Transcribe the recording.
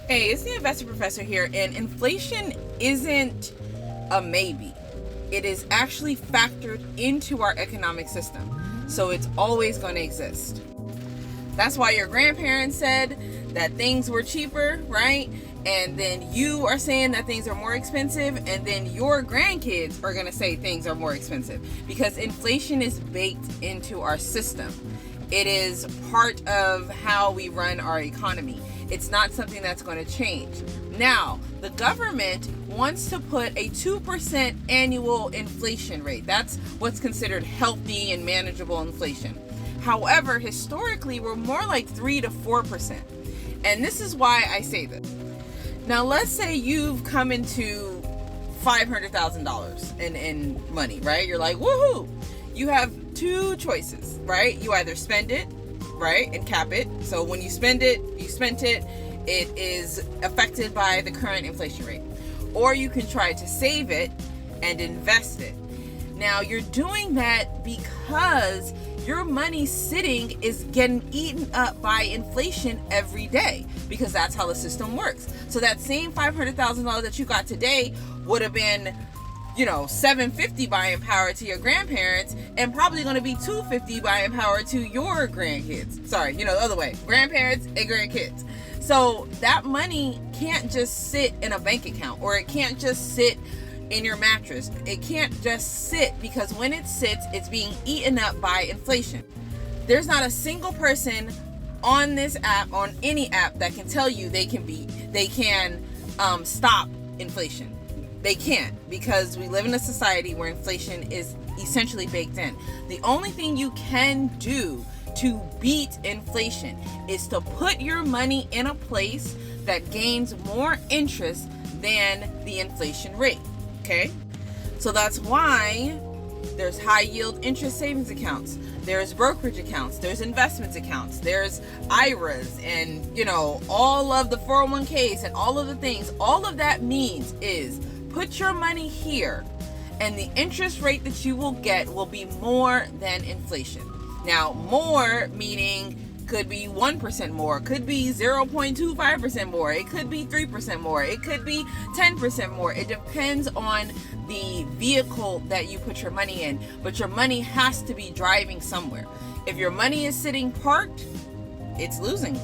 Hey, it's the Investor Professor here, and inflation isn't a maybe. It is actually factored into our economic system, so it's always going to exist. That's why your grandparents said that things were cheaper, right? And then you are saying that things are more expensive, and then your grandkids are going to say things are more expensive because inflation is baked into our system. It is part of how we run our economy. It's not something that's going to change. Now, the government wants to put a 2% annual inflation rate. That's what's considered healthy and manageable inflation. However, historically, we're more like 3 to 4%. And this is why I say this. Now, let's say you've come into $500,000 in money, right? You're like, woohoo! You have two choices, right? You either spend it, right, and cap it. So when you spend it, you spent it, it is affected by the current inflation rate. Or you can try to save it and invest it. Now, you're doing that because your money sitting is getting eaten up by inflation every day, because that's how the system works. So that same $500,000 that you got today would have been, $750 buying power to your grandparents, and probably going to be $250 buying power to your grandkids. Sorry, the other way, grandparents and grandkids. So that money can't just sit in a bank account, or it can't just sit in your mattress. It can't just sit, because when it sits, it's being eaten up by inflation. There's not a single person on this app, on any app, that can tell you they can stop inflation. They can't, because we live in a society where inflation is essentially baked in. The only thing you can do to beat inflation is to put your money in a place that gains more interest than the inflation rate. Okay? So that's why there's high yield interest savings accounts, there's brokerage accounts, there's investments accounts, there's IRAs, and all of the 401ks and all of the things. All of that means is put your money here, and the interest rate that you will get will be more than inflation. Now, more meaning could be 1% more, could be 0.25% more, it could be 3% more, it could be 10% more. It depends on the vehicle that you put your money in, but your money has to be driving somewhere. If your money is sitting parked, it's losing.